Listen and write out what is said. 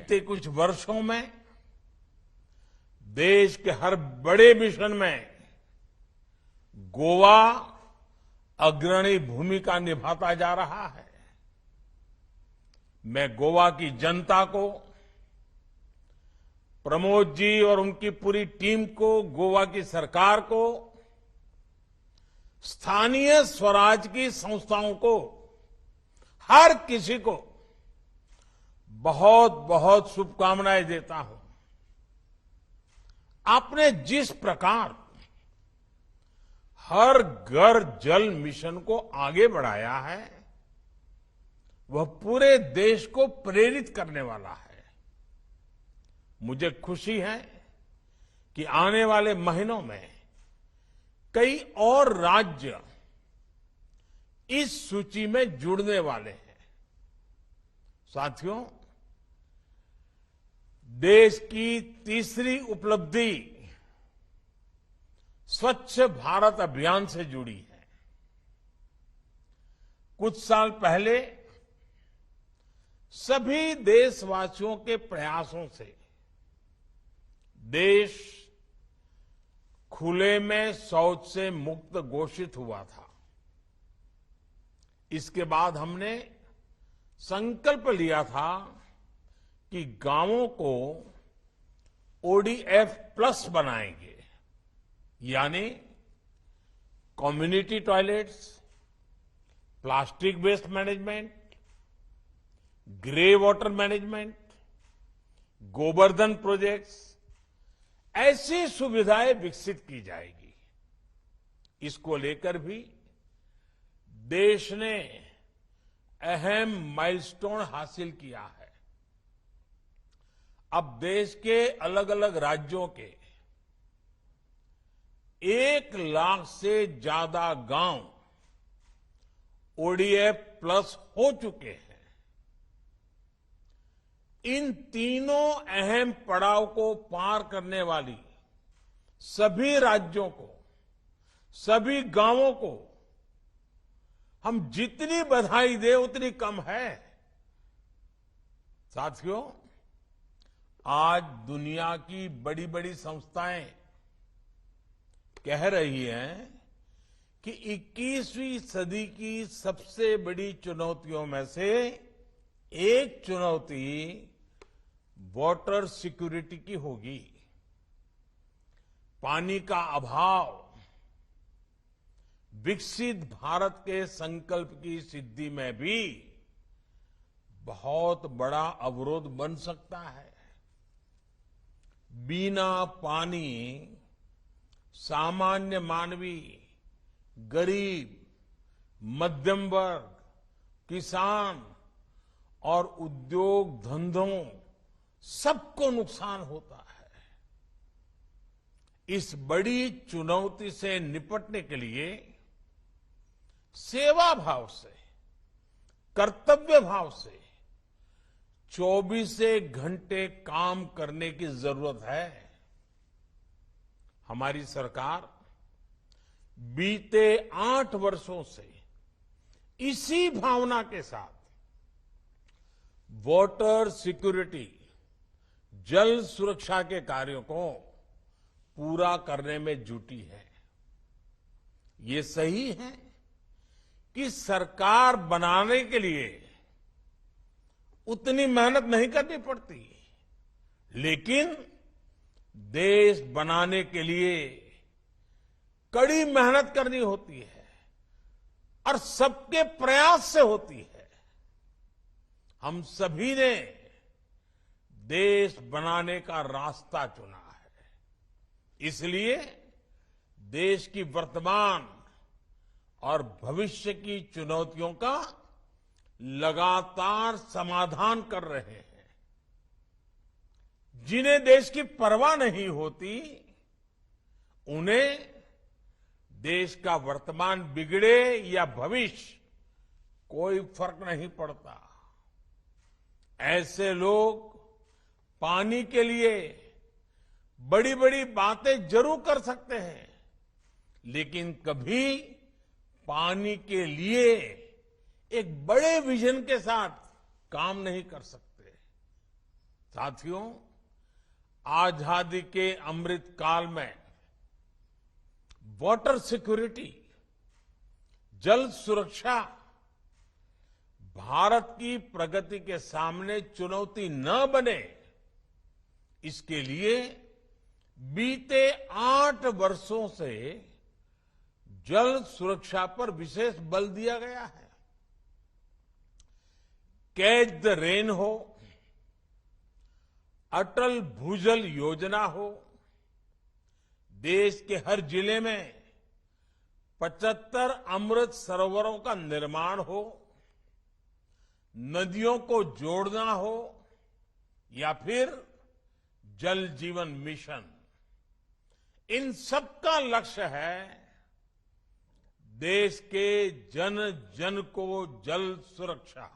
बीते कुछ वर्षों में देश के हर बड़े मिशन में गोवा अग्रणी भूमिका निभाता जा रहा है। मैं गोवा की जनता को, प्रमोद जी और उनकी पूरी टीम को, गोवा की सरकार को, स्थानीय स्वराज की संस्थाओं को, हर किसी को बहुत बहुत शुभकामनाएं देता हूं। आपने जिस प्रकार हर घर जल मिशन को आगे बढ़ाया है, वह पूरे देश को प्रेरित करने वाला है। मुझे खुशी है कि आने वाले महीनों में कई और राज्य इस सूची में जुड़ने वाले हैं। साथियों, देश की तीसरी उपलब्धि स्वच्छ भारत अभियान से जुड़ी है। कुछ साल पहले सभी देशवासियों के प्रयासों से देश खुले में शौच से मुक्त घोषित हुआ था। इसके बाद हमने संकल्प लिया था कि गांवों को ओडीएफ प्लस बनाएंगे, यानी community toilets, plastic waste management, grey water management, Gobardhan projects, ऐसी सुविधाएं विकसित की जाएगी। इसको लेकर भी देश ने अहम माइलस्टोन हासिल किया है। अब देश के अलग अलग राज्यों के 1 लाख से ज्यादा गांव ओडीएफ प्लस हो चुके हैं। इन तीनों अहम पड़ाव को पार करने वाली सभी राज्यों को, सभी गांवों को हम जितनी बधाई दें उतनी कम है। साथियों, आज दुनिया की बड़ी बड़ी संस्थाएं कह रही हैं कि 21वीं सदी की सबसे बड़ी चुनौतियों में से एक चुनौती वाटर सिक्योरिटी की होगी। पानी का अभाव विकसित भारत के संकल्प की सिद्धि में भी बहुत बड़ा अवरोध बन सकता है। बिना पानी सामान्य मानवी, गरीब, मध्यम वर्ग, किसान और उद्योग धंधों सबको नुकसान होता है। इस बड़ी चुनौती से निपटने के लिए सेवा भाव से, कर्तव्य भाव से 24 घंटे काम करने की जरूरत है। हमारी सरकार बीते 8 वर्षों से इसी भावना के साथ वाटर सिक्योरिटी, जल सुरक्षा के कार्यों को पूरा करने में जुटी है। ये सही है कि सरकार बनाने के लिए उतनी मेहनत नहीं करनी पड़ती, लेकिन देश बनाने के लिए कड़ी मेहनत करनी होती है और सबके प्रयास से होती है। हम सभी ने देश बनाने का रास्ता चुना है, इसलिए देश की वर्तमान और भविष्य की चुनौतियों का लगातार समाधान कर रहे हैं। जिन्हें देश की परवाह नहीं होती, उन्हें देश का वर्तमान बिगड़े या भविष्य कोई फर्क नहीं पड़ता। ऐसे लोग पानी के लिए बड़ी बड़ी बातें जरूर कर सकते हैं, लेकिन कभी पानी के लिए एक बड़े विजन के साथ काम नहीं कर सकते। साथियों, आजादी के अमृत काल में वाटर सिक्योरिटी, जल सुरक्षा भारत की प्रगति के सामने चुनौती न बने, इसके लिए बीते 8 वर्षों से जल सुरक्षा पर विशेष बल दिया गया है। कैच द रेन हो, अटल भूजल योजना हो, देश के हर जिले में 75 अमृत सरोवरों का निर्माण हो, नदियों को जोड़ना हो, या फिर जल जीवन मिशन, इन सबका लक्ष्य है देश के जन जन को जल सुरक्षा।